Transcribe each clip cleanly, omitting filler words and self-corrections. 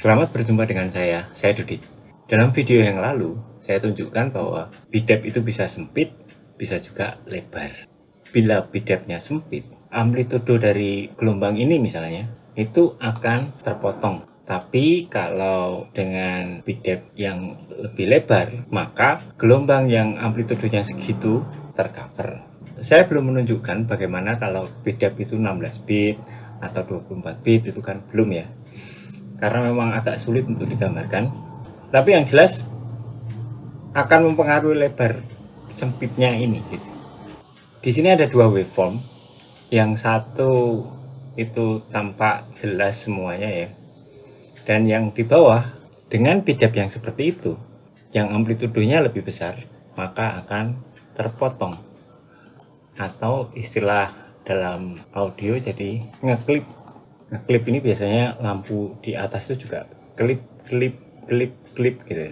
Selamat berjumpa dengan saya Dudi. Dalam video yang lalu, saya tunjukkan bahwa bidep itu bisa sempit, bisa juga lebar. Bila bidepnya sempit, amplitudo dari gelombang ini misalnya, itu akan terpotong. Tapi kalau dengan bidep yang lebih lebar, maka gelombang yang amplitudonya segitu tercover. Saya belum menunjukkan bagaimana kalau bidep itu 16 bit atau 24 bit, itu kan belum ya. Karena memang agak sulit untuk digambarkan. Tapi yang jelas akan mempengaruhi lebar sempitnya ini. Di sini ada dua waveform. Yang satu itu tampak jelas semuanya ya. Dan yang di bawah dengan bidep yang seperti itu, yang amplitudonya lebih besar, maka akan terpotong. Atau istilah dalam audio jadi ngeklip. Ngeklip ini biasanya lampu di atas itu juga klip gitu.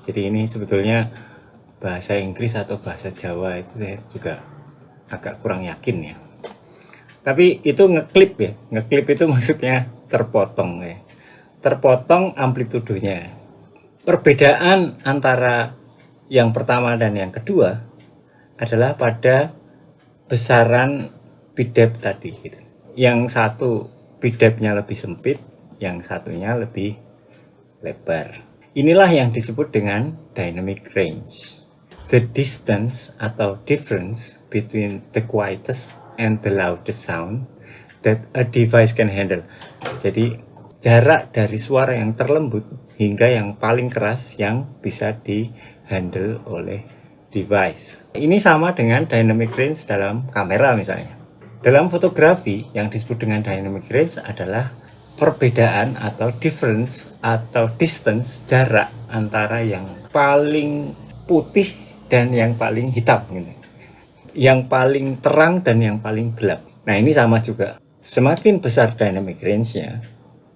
Jadi ini sebetulnya bahasa Inggris atau bahasa Jawa itu saya juga agak kurang yakin ya. Tapi itu ngeklip ya. Ngeklip itu maksudnya terpotong ya. Terpotong amplitudonya. Perbedaan antara yang pertama dan yang kedua adalah pada besaran bidep tadi gitu. Yang satu bidepnya lebih sempit, yang satunya lebih lebar. Inilah yang disebut dengan dynamic range. The distance atau difference between the quietest and the loudest sound that a device can handle. Jadi jarak dari suara yang terlembut hingga yang paling keras yang bisa di-handle oleh device. Ini sama dengan dynamic range dalam kamera misalnya. Dalam fotografi yang disebut dengan dynamic range adalah perbedaan atau difference atau distance, jarak antara yang paling putih dan yang paling hitam gitu. Yang paling terang dan yang paling gelap. Nah, ini sama juga. Semakin besar dynamic range-nya,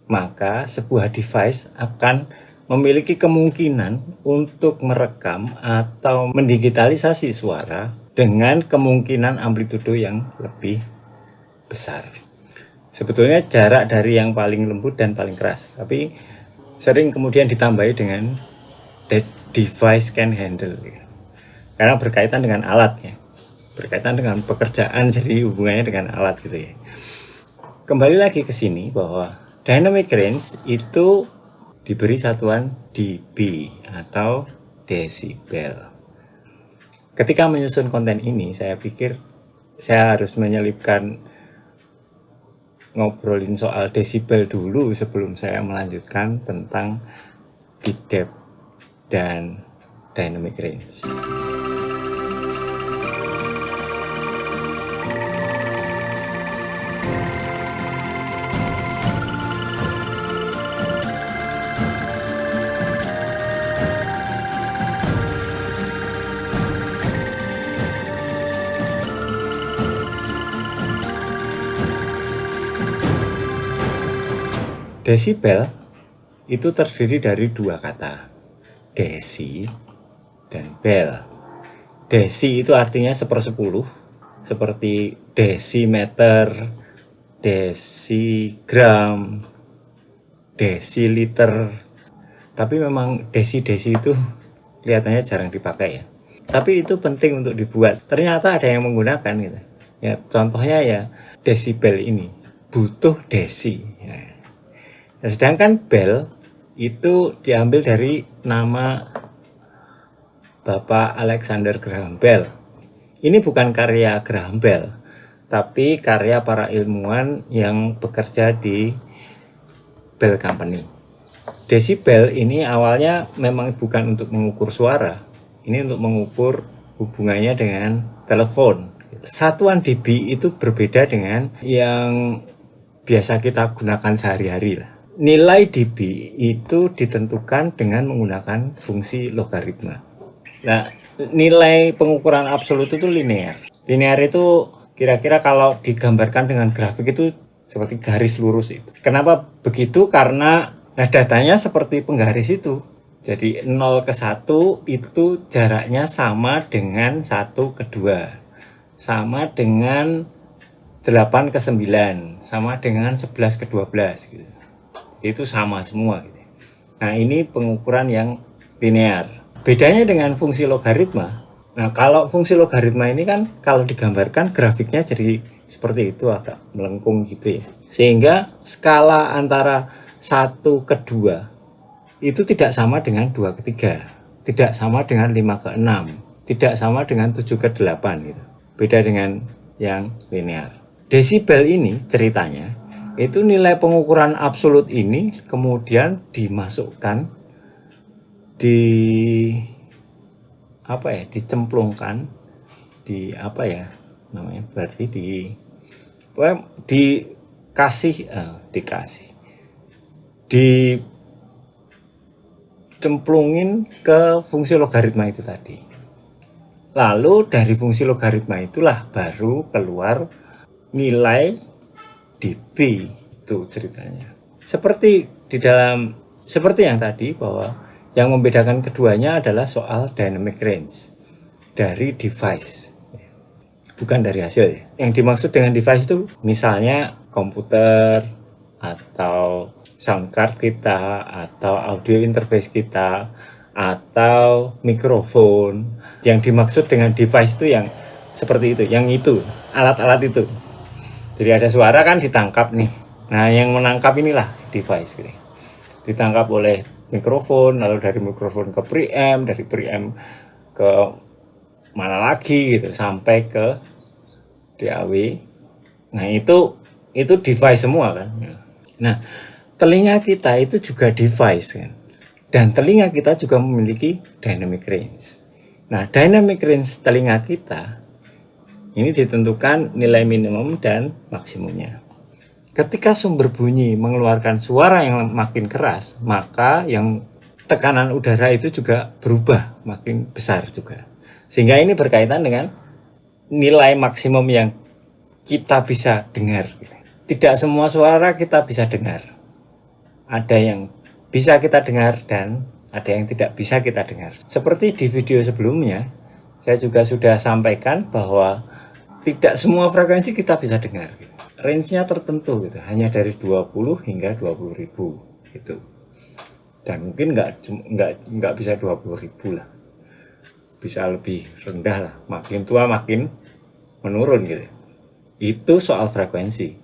maka sebuah device akan memiliki kemungkinan untuk merekam atau mendigitalisasi suara dengan kemungkinan amplitudo yang lebih besar. Sebetulnya jarak dari yang paling lembut dan paling keras, tapi sering kemudian ditambahi dengan that device can handle, karena berkaitan dengan alat ya, berkaitan dengan pekerjaan, jadi hubungannya dengan alat gitu ya. Kembali lagi ke sini bahwa dynamic range itu diberi satuan dB atau desibel. Ketika menyusun konten ini, saya pikir saya harus menyelipkan ngobrolin soal desibel dulu sebelum saya melanjutkan tentang bidep dan dynamic range. Desibel itu terdiri dari dua kata, desi dan bel. Desi itu artinya 1/10, seperti desimeter, desigram, desiliter. Tapi memang desi-desi itu kelihatannya jarang dipakai ya. Tapi itu penting untuk dibuat. Ternyata ada yang menggunakan gitu. Ya, contohnya ya desibel ini butuh desi. Ya. Nah, sedangkan bel itu diambil dari nama Bapak Alexander Graham Bell. Ini bukan karya Graham Bell, tapi karya para ilmuwan yang bekerja di Bell Company. Desibel ini awalnya memang bukan untuk mengukur suara, ini untuk mengukur hubungannya dengan telepon. Satuan dB itu berbeda dengan yang biasa kita gunakan sehari-hari lah. Nilai dB itu ditentukan dengan menggunakan fungsi logaritma. Nah, nilai pengukuran absolut itu linear. Linear itu kira-kira kalau digambarkan dengan grafik itu seperti garis lurus itu. Kenapa begitu? Karena datanya seperti penggaris itu. Jadi 0 ke 1 itu jaraknya sama dengan 1 ke 2. Sama dengan 8 ke 9. Sama dengan 11 ke 12 gitu. itu sama semua gitu. Nah, ini pengukuran yang linear. Bedanya dengan fungsi logaritma. Nah, kalau fungsi logaritma ini kan kalau digambarkan grafiknya jadi seperti itu, agak melengkung gitu ya. Sehingga skala antara 1 ke 2 itu tidak sama dengan 2 ke 3, tidak sama dengan 5 ke 6, tidak sama dengan 7 ke 8 gitu. Beda dengan yang linear. Desibel ini ceritanya itu nilai pengukuran absolut ini kemudian dimasukkan di dicemplungkan di berarti dicemplungin ke fungsi logaritma itu tadi. Lalu dari fungsi logaritma itulah baru keluar nilai dB, itu ceritanya. Seperti yang tadi, bahwa yang membedakan keduanya adalah soal dynamic range dari device, bukan dari hasil ya. Yang dimaksud dengan device itu misalnya komputer atau sound card kita atau audio interface kita atau mikrofon. Yang dimaksud dengan device itu yang seperti itu, yang itu, alat-alat itu. Jadi ada suara kan ditangkap nih. Nah, yang menangkap inilah device gitu. Ditangkap oleh mikrofon, lalu dari mikrofon ke preamp, dari preamp ke mana lagi gitu sampai ke DAW. Nah, itu device semua kan. Nah, telinga kita itu juga device kan. Dan telinga kita juga memiliki dynamic range. Nah, dynamic range telinga kita ini ditentukan nilai minimum dan maksimumnya. Ketika sumber bunyi mengeluarkan suara yang makin keras, maka yang tekanan udara itu juga berubah makin besar juga. Sehingga ini berkaitan dengan nilai maksimum yang kita bisa dengar. Tidak semua suara kita bisa dengar. Ada yang bisa kita dengar dan ada yang tidak bisa kita dengar. Seperti di video sebelumnya, saya juga sudah sampaikan bahwa tidak semua frekuensi kita bisa dengar. Range-nya tertentu gitu, hanya dari 20 hingga 20.000 gitu. Dan mungkin nggak bisa 20.000 lah. Bisa lebih rendah lah. Makin tua makin menurun gitu. Itu soal frekuensi.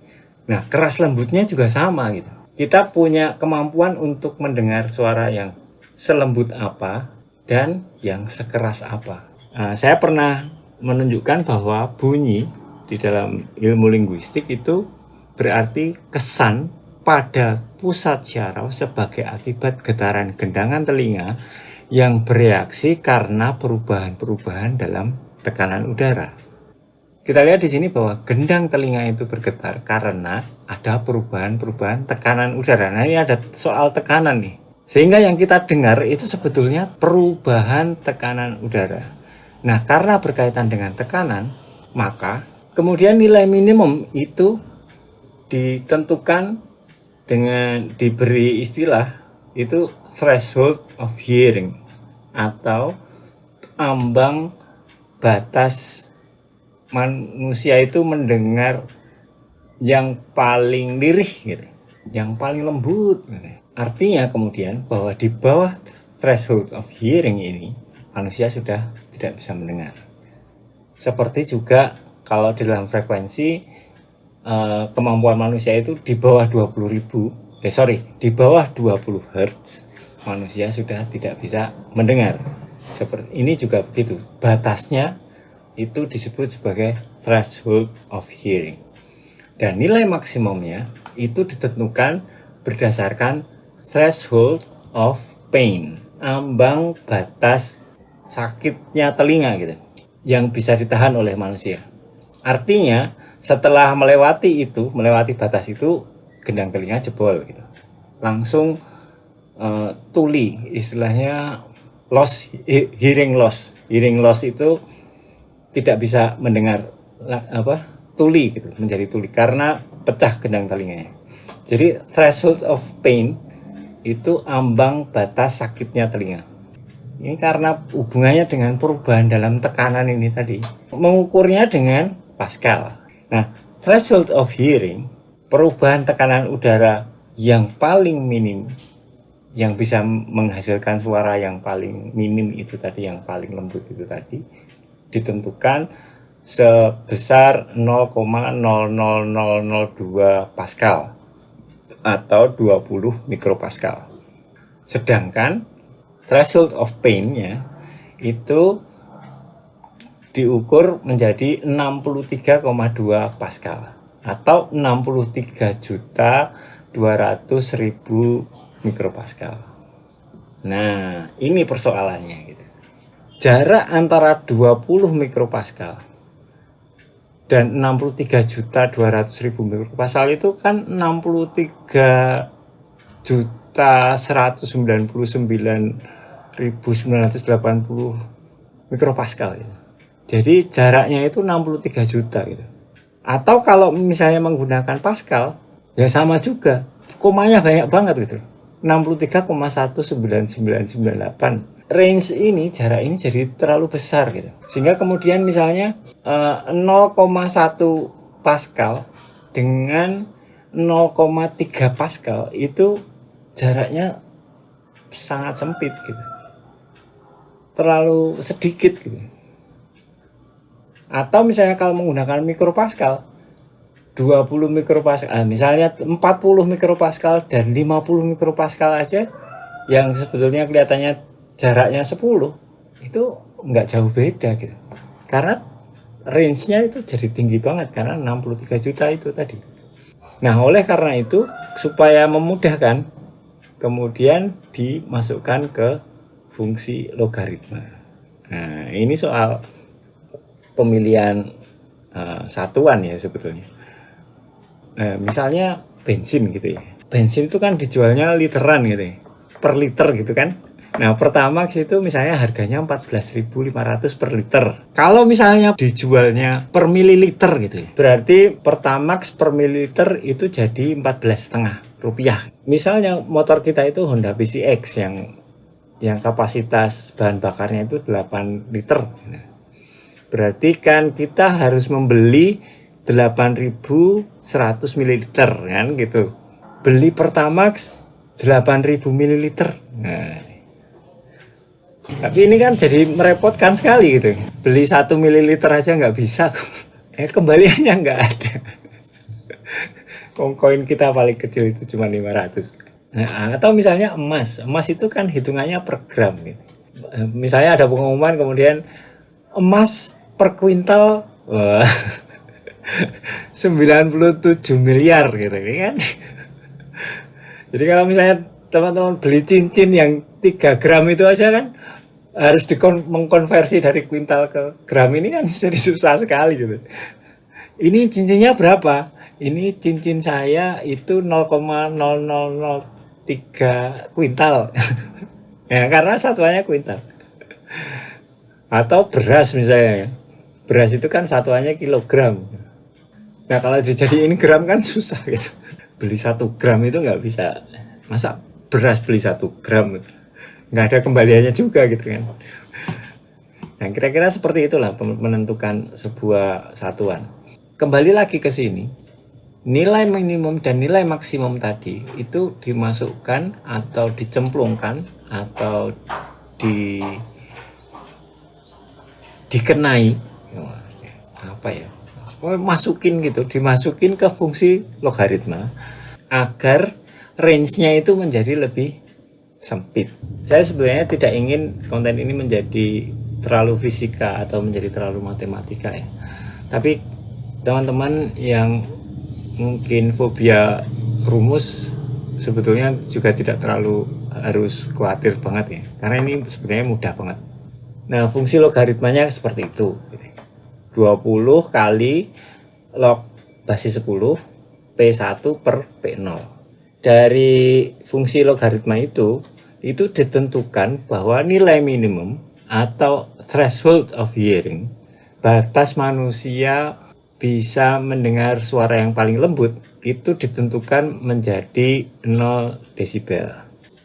Nah, keras lembutnya juga sama gitu. Kita punya kemampuan untuk mendengar suara yang selembut apa dan yang sekeras apa. Nah, saya pernah menunjukkan bahwa bunyi di dalam ilmu linguistik itu berarti kesan pada pusat syaraf sebagai akibat getaran gendangan telinga yang bereaksi karena perubahan-perubahan dalam tekanan udara. Kita lihat di sini bahwa gendang telinga itu bergetar karena ada perubahan-perubahan tekanan udara. Nah, ini ada soal tekanan nih. Sehingga yang kita dengar itu sebetulnya perubahan tekanan udara. Nah, karena berkaitan dengan tekanan, maka kemudian nilai minimum itu ditentukan dengan diberi istilah itu threshold of hearing atau ambang batas manusia itu mendengar yang paling lirih gitu, yang paling lembut gitu. Artinya kemudian bahwa di bawah threshold of hearing ini manusia sudah tidak bisa mendengar. Seperti juga kalau di dalam frekuensi kemampuan manusia itu di bawah 20 Hz manusia sudah tidak bisa mendengar. Seperti ini juga begitu. Batasnya itu disebut sebagai threshold of hearing. Dan nilai maksimumnya itu ditentukan berdasarkan threshold of pain, ambang batas sakitnya telinga gitu, yang bisa ditahan oleh manusia. Artinya setelah melewati batas itu, gendang telinga jebol gitu. Langsung tuli, istilahnya hearing loss. Hearing loss itu tidak bisa mendengar tuli gitu, menjadi tuli karena pecah gendang telinganya. Jadi threshold of pain itu ambang batas sakitnya telinga. Ini karena hubungannya dengan perubahan dalam tekanan ini tadi. Mengukurnya dengan Pascal. Nah, threshold of hearing, perubahan tekanan udara yang paling minim, yang bisa menghasilkan suara yang paling minim itu tadi, yang paling lembut itu tadi, ditentukan sebesar 0,00002 Pascal atau 20 mikropascal. Sedangkan threshold of pain-nya itu diukur menjadi 63,2 Pascal atau 63.200.000 mikropascal. Nah, ini persoalannya gitu. Jarak antara 20 mikropascal dan 63.200.000 mikropascal itu kan 63.199.980 mikropascal gitu. Jadi jaraknya itu 63 juta gitu. Atau kalau misalnya menggunakan Pascal, ya sama juga, komanya banyak banget gitu, 63,19998. Range ini, jarak ini jadi terlalu besar gitu, sehingga kemudian misalnya 0,1 Pascal dengan 0,3 Pascal itu jaraknya sangat sempit gitu, terlalu sedikit gitu. Atau misalnya kalau menggunakan mikropascal, 20 mikropascal, misalnya 40 mikropascal dan 50 mikropascal aja, yang sebetulnya kelihatannya jaraknya 10, itu nggak jauh beda gitu. Karena range-nya itu jadi tinggi banget, karena 63 juta itu tadi. Nah, oleh karena itu, supaya memudahkan, kemudian dimasukkan ke fungsi logaritma. Nah, ini soal pemilihan satuan ya sebetulnya. Misalnya bensin gitu ya. Bensin itu kan dijualnya literan gitu ya, per liter gitu kan. Nah, Pertamax itu misalnya harganya 14.500 per liter. Kalau misalnya dijualnya per mililiter gitu ya, berarti Pertamax per mililiter itu jadi 14,5 rupiah. Misalnya motor kita itu Honda PCX yang kapasitas bahan bakarnya itu 8 liter. Berarti kan kita harus membeli 8.100 ml kan gitu. Beli Pertamax 8.000 ml. Nah, tapi ini kan jadi merepotkan sekali gitu. Beli 1 ml aja nggak bisa. Kembaliannya nggak ada. Koin kita paling kecil itu cuma 500. Nah, atau misalnya emas. Emas itu kan hitungannya per gram gitu. Misalnya ada pengumuman kemudian emas per kuintal, wah, 97 miliar gitu kan. Jadi kalau misalnya teman-teman beli cincin yang 3 gram itu aja kan harus mengkonversi dari kuintal ke gram, ini kan jadi susah sekali gitu. Ini cincinnya berapa? Ini cincin saya itu 0,0003 kuintal. Ya, karena satuannya kuintal. Atau beras misalnya, beras itu kan satuannya kilogram. Nah, kalau dijadiin gram kan susah gitu. Beli 1 gram itu nggak bisa. Masa beras beli 1 gram gitu, nggak ada kembaliannya juga gitu kan. Nah, kira-kira seperti itulah menentukan sebuah satuan. Kembali lagi ke sini, nilai minimum dan nilai maksimum tadi itu dimasukkan atau dicemplungkan atau dikenai apa ya, dimasukin ke fungsi logaritma agar range-nya itu menjadi lebih sempit. Saya sebenarnya tidak ingin konten ini menjadi terlalu fisika atau menjadi terlalu matematika ya, tapi teman-teman yang mungkin fobia rumus sebetulnya juga tidak terlalu harus khawatir banget ya, karena ini sebenarnya mudah banget. Nah, fungsi logaritmanya seperti itu. 20 kali log basis 10 P1 per P0. Dari fungsi logaritma itu ditentukan bahwa nilai minimum atau threshold of hearing, batas manusia bisa mendengar suara yang paling lembut, itu ditentukan menjadi 0 desibel.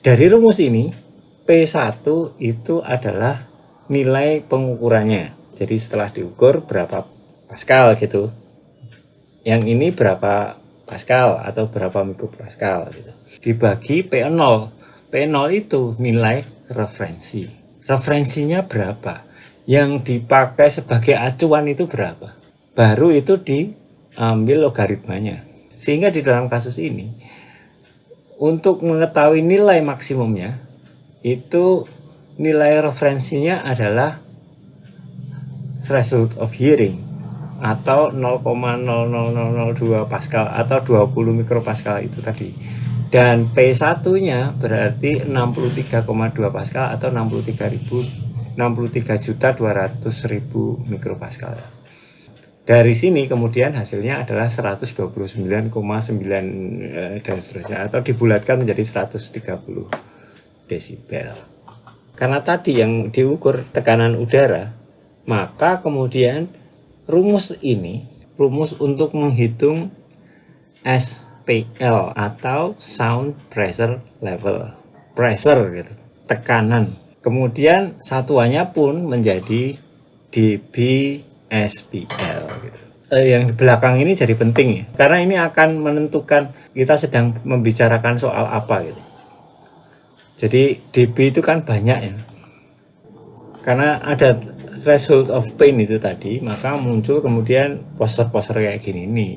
Dari rumus ini, P1 itu adalah nilai pengukurannya. Jadi setelah diukur berapa Pascal gitu, yang ini berapa Pascal atau berapa mikropascal gitu. dibagi P0. P0 itu nilai referensi. Referensinya berapa? Yang dipakai sebagai acuan itu berapa? Baru itu diambil logaritmanya. Sehingga di dalam kasus ini, untuk mengetahui nilai maksimumnya, itu nilai referensinya adalah threshold of hearing atau 0,00002 Pascal atau 20 mikropascal itu tadi. Dan P1-nya berarti 63,2 Pascal atau 63.200.000 mikropascal. Dari sini kemudian hasilnya adalah 129,9 dan seterusnya, atau dibulatkan menjadi 130 desibel. Karena tadi yang diukur tekanan udara, maka kemudian rumus untuk menghitung SPL atau Sound Pressure Level, pressure gitu, tekanan. Kemudian satuannya pun menjadi dBSPL gitu. Yang di belakang ini jadi penting ya, karena ini akan menentukan kita sedang membicarakan soal apa gitu. Jadi dB itu kan banyak ya, karena ada threshold of pain itu tadi, maka muncul kemudian poster-poster kayak gini nih,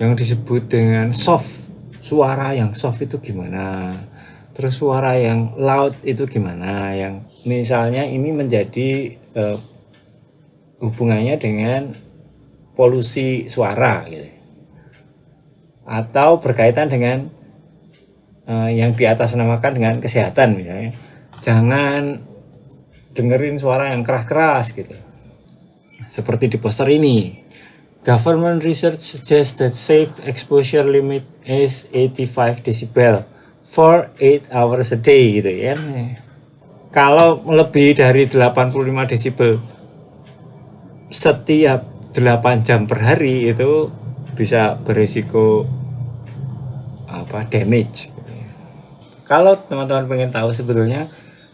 yang disebut dengan soft. Suara yang soft itu gimana, terus suara yang loud itu gimana, yang misalnya ini menjadi hubungannya dengan polusi suara gitu, atau berkaitan dengan yang di atas namakan dengan kesehatan, misalnya jangan dengerin suara yang keras-keras gitu. Seperti di poster ini, government research suggests that safe exposure limit is 85 decibel for 8 hours a day gitu ya. Kalau lebih dari 85 desibel setiap 8 jam per hari itu bisa berisiko damage. Kalau teman-teman pengen tahu sebetulnya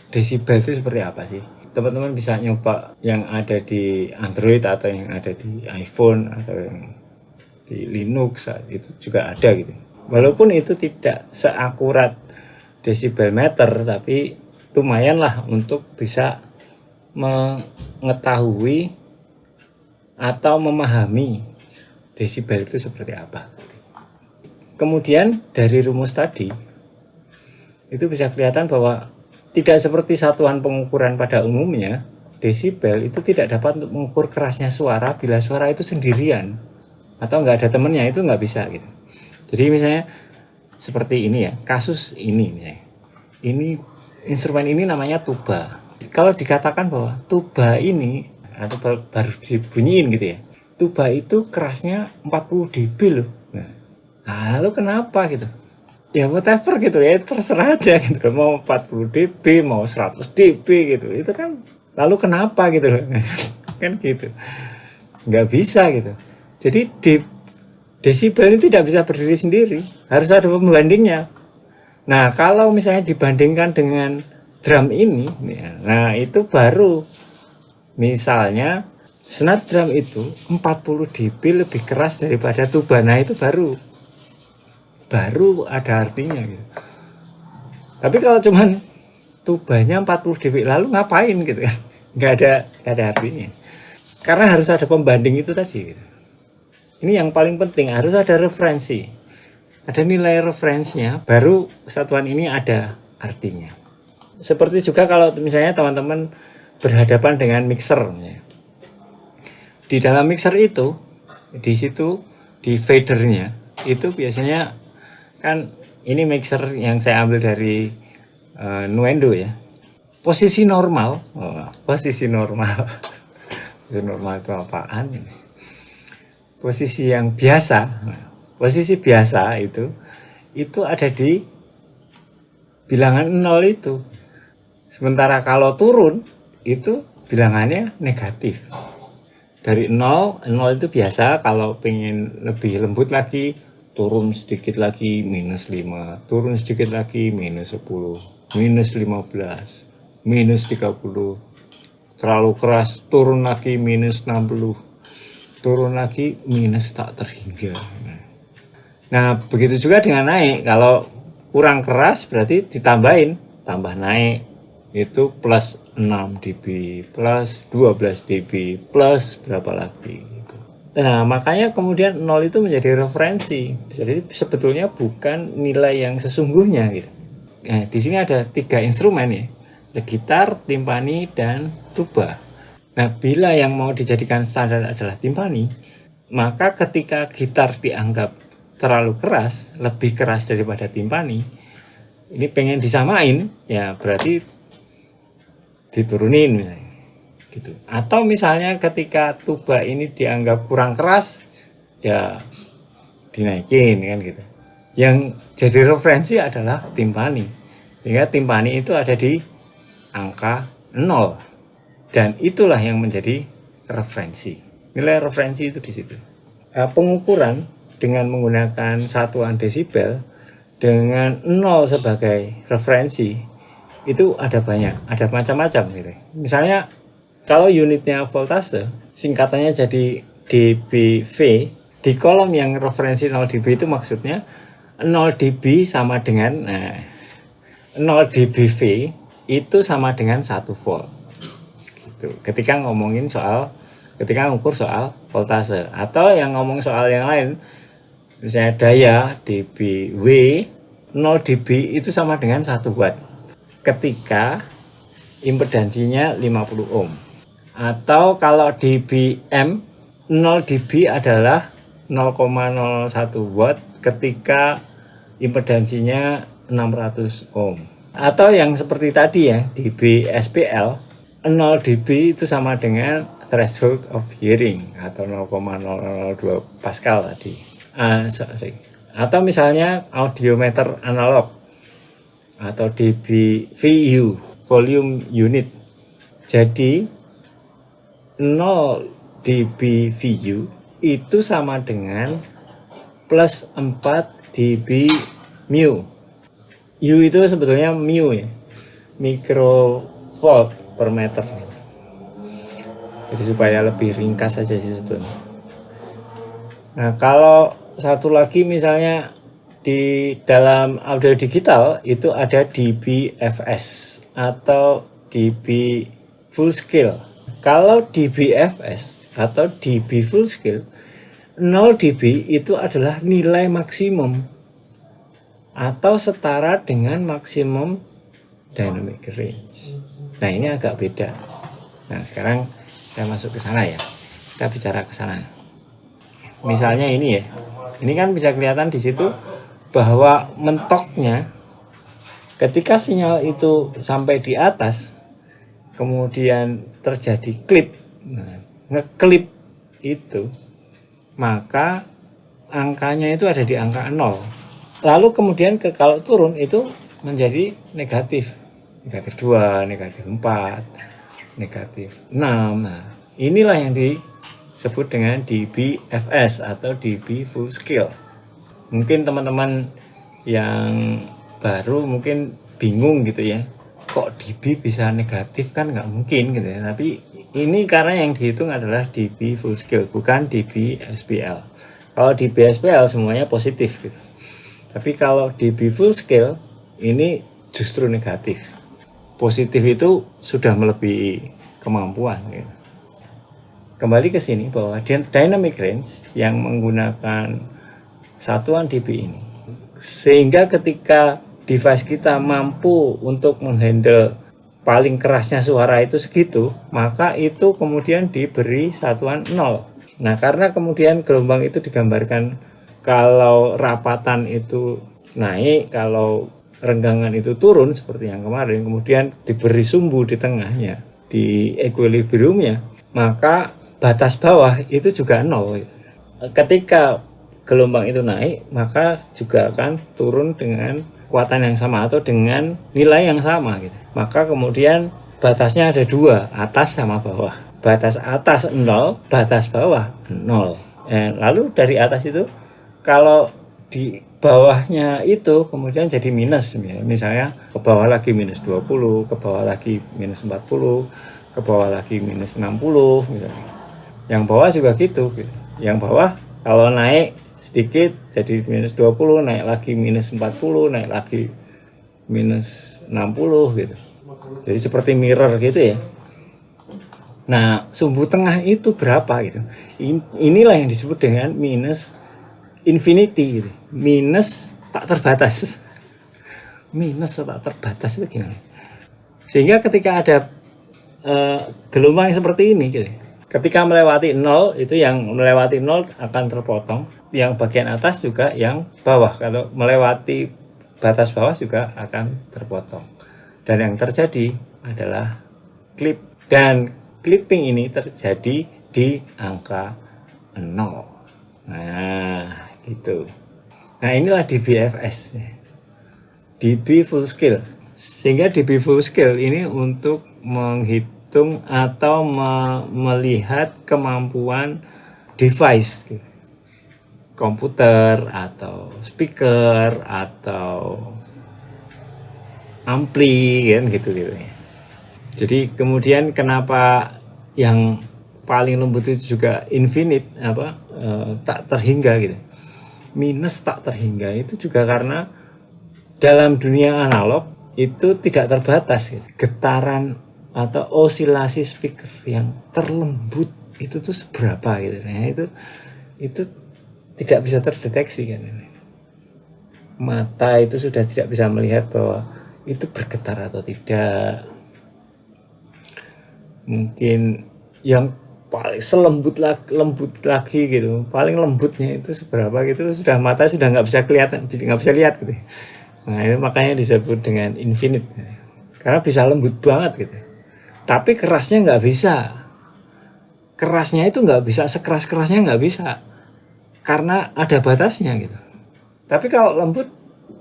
desibel itu seperti apa sih, teman-teman bisa nyoba yang ada di Android atau yang ada di iPhone atau yang di Linux, itu juga ada gitu. Walaupun itu tidak seakurat desibel meter, tapi lumayan lah untuk bisa mengetahui atau memahami desibel itu seperti apa. Kemudian dari rumus tadi itu bisa kelihatan bahwa tidak seperti satuan pengukuran pada umumnya, desibel itu tidak dapat untuk mengukur kerasnya suara bila suara itu sendirian atau nggak ada temennya, itu nggak bisa gitu. Jadi misalnya seperti ini ya, kasus ini misalnya, ini instrumen ini namanya tuba. Kalau dikatakan bahwa tuba ini atau baru dibunyiin gitu ya, tuba itu kerasnya 40 dB loh. Nah, lalu kenapa gitu? Ya whatever gitu ya, terserah aja gitu, mau 40 dB mau 100 dB gitu, itu kan lalu kenapa gitu loh. Kan gitu, nggak bisa gitu. Jadi desibel ini tidak bisa berdiri sendiri, harus ada pembandingnya. Nah kalau misalnya dibandingkan dengan drum ini, nah itu baru misalnya snare drum itu 40 dB lebih keras daripada tuba, nah itu baru ada artinya gitu. Tapi kalau cuman tubanya 40 dB lalu ngapain gitu kan, nggak ada artinya, karena harus ada pembanding itu tadi gitu. Ini yang paling penting, harus ada referensi, ada nilai referensinya, baru satuan ini ada artinya. Seperti juga kalau misalnya teman-teman berhadapan dengan mixer, di dalam mixer itu, di situ di fadernya itu biasanya kan, ini mixer yang saya ambil dari Nuendo ya. Posisi normal posisi normal itu apaan ini? Posisi yang biasa, posisi biasa itu ada di bilangan 0 itu. Sementara kalau turun itu bilangannya negatif. Dari 0 itu biasa, kalau pengen lebih lembut lagi turun sedikit lagi -5, turun sedikit lagi -10, -15, -30, terlalu keras turun lagi -60, turun lagi minus tak terhingga. Nah, begitu juga dengan naik. Kalau kurang keras berarti ditambahin, tambah naik itu plus 6 dB, plus 12 dB, plus berapa lagi gitu. Nah, makanya kemudian 0 itu menjadi referensi. Jadi sebetulnya bukan nilai yang sesungguhnya gitu. Nah, di sini ada 3 instrumen ya. Ada gitar, timpani, dan tuba. Nah, bila yang mau dijadikan standar adalah timpani, maka ketika gitar dianggap terlalu keras, lebih keras daripada timpani, ini pengen disamain, ya berarti diturunin misalnya. Gitu. Atau misalnya ketika tuba ini dianggap kurang keras, ya dinaikin kan gitu. Yang jadi referensi adalah timpani. Sehingga timpani itu ada di angka 0. Dan itulah yang menjadi referensi. Nilai referensi itu di situ. Pengukuran dengan menggunakan satuan desibel dengan 0 sebagai referensi itu ada banyak, ada macam-macam gitu. Misalnya kalau unitnya voltase, singkatannya jadi dBV, di kolom yang referensi 0 dB itu maksudnya 0 dB sama dengan 0 dBV itu sama dengan 1 volt. Gitu. Ketika ngukur soal voltase, atau yang ngomong soal yang lain, misalnya daya dBW 0 dB itu sama dengan 1 watt ketika impedansinya 50 ohm. Atau kalau dBm 0 dB adalah 0,01 watt ketika impedansinya 600 ohm. Atau yang seperti tadi ya, dBSPL 0 dB itu sama dengan threshold of hearing atau 0,002 Pascal tadi. Atau misalnya audiometer analog atau dBVU, volume unit. Jadi 0 dBVU itu sama dengan plus 4 dB mu. U itu sebetulnya mu ya, microvolt per meter. Jadi supaya lebih ringkas saja sih sebetulnya. Nah, kalau satu lagi misalnya di dalam audio digital itu ada dBFS atau dB full scale. Kalau dBFS atau dB full scale 0 dB itu adalah nilai maksimum atau setara dengan maksimum dynamic range. Nah, ini agak beda. Nah, sekarang kita masuk ke sana ya. Kita bicara ke sana. Misalnya ini ya. Ini kan bisa kelihatan di situ bahwa mentoknya ketika sinyal itu sampai di atas kemudian terjadi klip. Nah, ngeklip itu maka angkanya itu ada di angka 0. Lalu kemudian kalau turun itu menjadi negatif. Negatif 2, negatif 4, negatif 6. Nah, inilah yang disebut dengan dBFS atau dB full scale. Mungkin teman-teman yang baru mungkin bingung gitu ya. Kok dB bisa negatif, kan nggak mungkin gitu ya. Tapi ini karena yang dihitung adalah dB full scale, bukan dB SPL. Kalau dB SPL semuanya positif gitu. Tapi kalau dB full scale ini justru negatif. Positif itu sudah melebihi kemampuan gitu. Kembali ke sini bahwa dynamic range yang menggunakan satuan dB ini, sehingga ketika device kita mampu untuk menghandle paling kerasnya suara itu segitu, maka itu kemudian diberi satuan 0. Nah, karena kemudian gelombang itu digambarkan kalau rapatan itu naik, kalau renggangan itu turun seperti yang kemarin, kemudian diberi sumbu di tengahnya, di equilibriumnya, maka batas bawah itu juga 0. Ketika gelombang itu naik, maka juga akan turun dengan kekuatan yang sama atau dengan nilai yang sama gitu. Maka kemudian batasnya ada 2, atas sama bawah. Batas atas 0, batas bawah 0. Lalu dari atas itu kalau di bawahnya itu kemudian jadi minus, misalnya ke bawah lagi minus 20, ke bawah lagi minus 40, ke bawah lagi minus 60 misalnya. Yang bawah juga gitu. Yang bawah kalau naik sedikit jadi minus 20, naik lagi minus 40, naik lagi minus 60 gitu. Jadi seperti mirror gitu ya. Nah, sumbu tengah itu berapa gitu. Inilah yang disebut dengan minus infinity gitu. Minus tak terbatas. Minus tak terbatas itu gimana? Sehingga ketika ada gelombang seperti ini gitu. Ketika melewati 0, itu yang melewati 0 akan terpotong. Yang bagian atas juga yang bawah. Kalau melewati batas bawah juga akan terpotong. Dan yang terjadi adalah clip. Dan clipping ini terjadi di angka 0. Nah, gitu. Nah, inilah DBFS. DB full scale. Sehingga DB full scale ini untuk menghitung atau melihat kemampuan device gitu. Komputer atau speaker atau ampli kan gitu ya. Jadi kemudian kenapa yang paling lembut itu juga infinite tak terhingga gitu. Minus tak terhingga itu juga karena dalam dunia analog itu tidak terbatas gitu. Getaran atau osilasi speaker yang terlembut itu tuh seberapa gitu. Nah, itu tidak bisa terdeteksi kan. Mata itu sudah tidak bisa melihat bahwa itu bergetar atau tidak. Mungkin yang paling lembut lagi gitu, paling lembutnya itu seberapa gitu, sudah mata sudah nggak bisa kelihatan, nggak bisa lihat gitu. Nah, itu makanya disebut dengan infinite, karena bisa lembut banget gitu. Tapi kerasnya nggak bisa. Kerasnya itu nggak bisa sekeras-kerasnya, nggak bisa, karena ada batasnya gitu. Tapi kalau lembut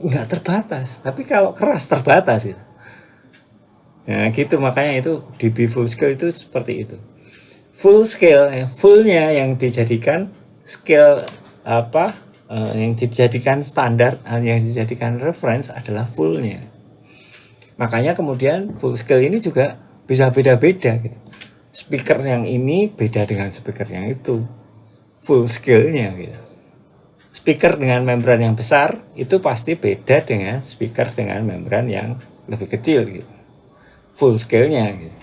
nggak terbatas, tapi kalau keras terbatas gitu. Nah gitu, makanya itu DB full scale itu seperti itu. Full scale, fullnya yang dijadikan scale yang dijadikan standar, yang dijadikan reference adalah fullnya. Makanya kemudian full scale ini juga bisa beda-beda gitu. Speaker yang ini beda dengan speaker yang itu. Full scale-nya gitu. Speaker dengan membran yang besar itu pasti beda dengan speaker dengan membran yang lebih kecil gitu. Full scale-nya gitu.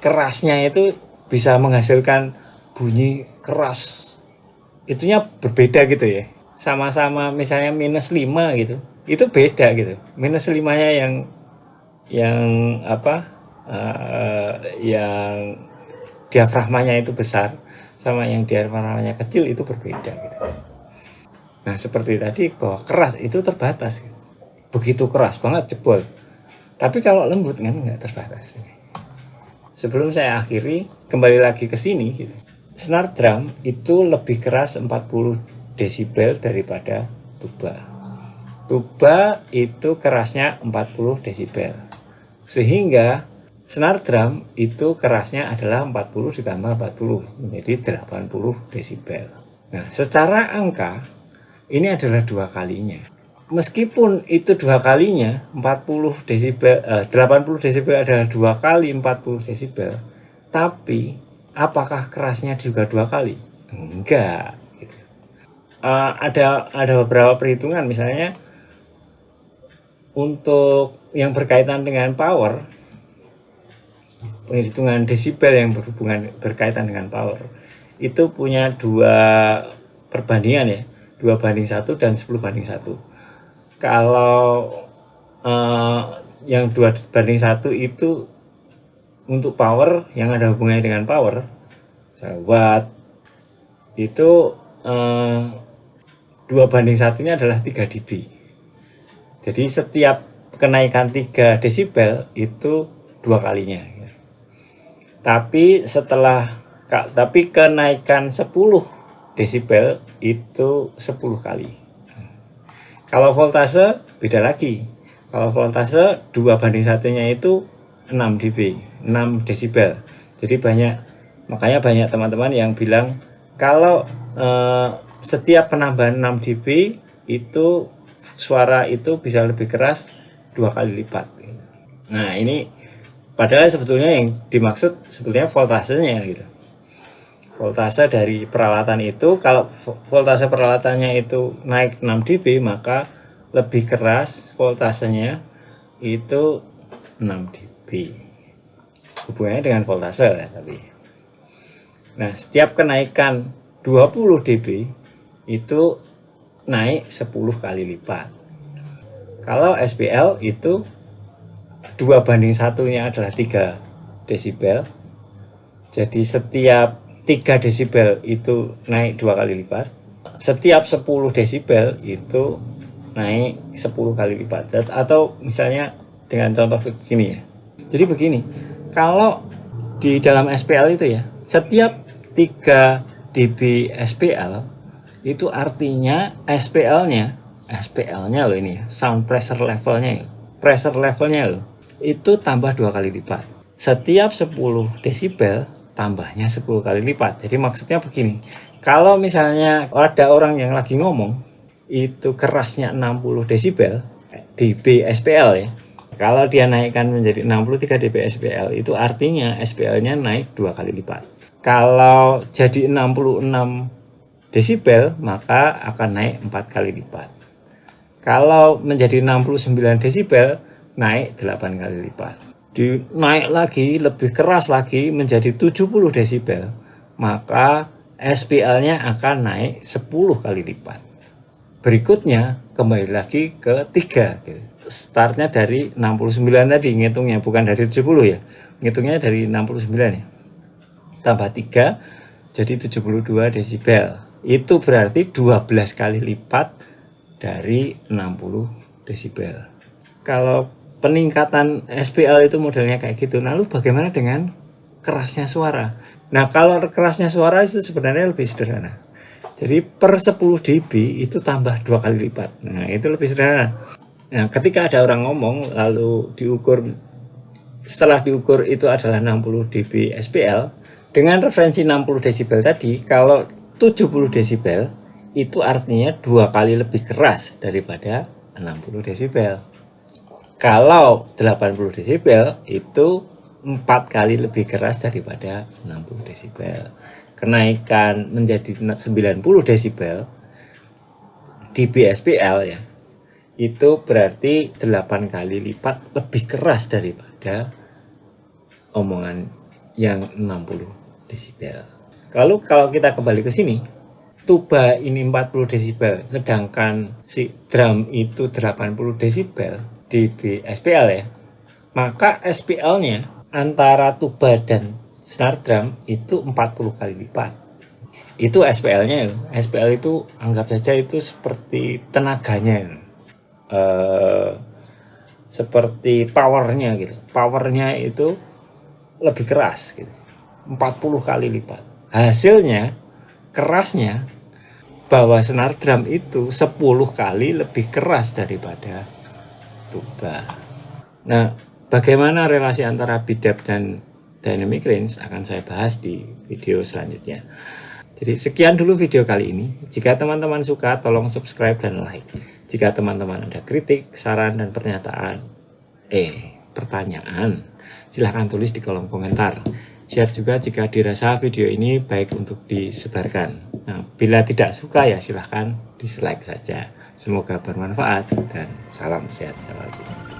Kerasnya itu bisa menghasilkan bunyi keras. Itunya berbeda gitu ya. Sama-sama misalnya minus 5 gitu. Itu beda gitu. Minus 5-nya yang diafragmanya itu besar sama yang diafragmanya kecil itu berbeda gitu. Nah, seperti tadi bahwa keras itu terbatas gitu. Begitu keras banget jebol. Tapi kalau lembut kan nggak terbatas. Sebelum saya akhiri, kembali lagi ke sini gitu. Snare drum itu lebih keras 40 desibel daripada tuba. Tuba itu kerasnya 40 desibel. Sehingga snare drum itu kerasnya adalah 40 ditambah 40 menjadi 80 desibel. Nah, secara angka ini adalah 2 kalinya. Meskipun itu 2 kalinya, 80 desibel, 80 desibel adalah 2 kali 40 desibel, tapi apakah kerasnya juga 2 kali? Enggak. Gitu. Ada beberapa perhitungan, misalnya untuk yang berkaitan dengan power, perhitungan desibel yang berkaitan dengan power, itu punya 2 perbandingan ya. 2:1 dan 10:1. Kalau yang 2:1 itu untuk power yang ada hubungannya dengan power, watt, itu 2:1-nya adalah 3 dB. Jadi setiap kenaikan 3 desibel itu 2 kalinya. Tapi kenaikan 10 desibel itu 10 kali. Kalau voltase beda lagi. Kalau voltase 2:1-nya itu 6 dB, 6 desibel. Jadi makanya banyak teman-teman yang bilang kalau setiap penambahan 6 dB itu suara itu bisa lebih keras 2 kali lipat. Nah, ini padahal sebetulnya yang dimaksud sebetulnya voltasenya gitu. Voltase dari peralatan itu, kalau voltase peralatannya itu naik 6 dB, maka lebih keras voltasenya itu 6 dB. Hubungannya dengan voltase ya, tapi. Nah, setiap kenaikan 20 dB itu naik 10 kali lipat. Kalau SPL itu 2:1-nya adalah 3 desibel. Jadi setiap 3 desibel itu naik 2 kali lipat. Setiap 10 desibel itu naik 10 kali lipat. Atau misalnya dengan contoh begini ya. Jadi begini, kalau di dalam SPL itu ya, setiap 3 dB SPL itu artinya SPL-nya loh ini ya, sound pressure levelnya loh, itu tambah 2 kali lipat. Setiap 10 desibel tambahnya 10 kali lipat. Jadi maksudnya begini, kalau misalnya ada orang yang lagi ngomong itu kerasnya 60 desibel dB SPL ya, kalau dia naikkan menjadi 63 dB SPL, itu artinya SPL-nya naik 2 kali lipat. Kalau jadi 66 desibel, maka akan naik 4 kali lipat. Kalau menjadi 69 desibel, naik 8 kali lipat. Naik lagi, lebih keras lagi menjadi 70 desibel, maka SPL-nya akan naik 10 kali lipat. Berikutnya kembali lagi ke 3 gitu. Startnya dari 69 tadi ngitungnya, bukan dari 70 ya, ngitungnya dari 69 ya, tambah 3 jadi 72 desibel. Itu berarti 12 kali lipat dari 60 desibel. Kalau peningkatan SPL itu modelnya kayak gitu, lalu bagaimana dengan kerasnya suara? Nah, kalau kerasnya suara itu sebenarnya lebih sederhana. Jadi per 10 dB itu tambah 2 kali lipat. Nah, itu lebih sederhana. Nah, ketika ada orang ngomong lalu setelah diukur itu adalah 60 dB SPL, dengan referensi 60 desibel tadi, kalau 70 desibel itu artinya 2 kali lebih keras daripada 60 desibel. Kalau 80 desibel itu 4 kali lebih keras daripada 60 desibel. Kenaikan menjadi 90 desibel dB SPL ya, itu berarti 8 kali lipat lebih keras daripada omongan yang 60 desibel. Lalu kalau kita kembali ke sini, tuba ini 40 desibel, sedangkan si drum itu 80 desibel dB SPL ya, maka SPL-nya antara tuba dan snare drum itu 40 kali lipat. Itu SPL-nya. SPL itu anggap saja itu seperti tenaganya, seperti powernya gitu. Powernya itu lebih keras gitu, 40 kali lipat. Hasilnya kerasnya bahwa snare drum itu 10 kali lebih keras daripada tuba. Nah, bagaimana relasi antara bidep dan dynamic range akan saya bahas di video selanjutnya. Jadi sekian dulu video kali ini. Jika teman-teman suka, tolong subscribe dan like. Jika teman-teman ada kritik, saran, dan pertanyaan, silahkan tulis di kolom komentar. Share juga jika dirasa video ini baik untuk disebarkan. Nah, bila tidak suka ya silahkan dislike saja. Semoga bermanfaat dan salam sehat selalu.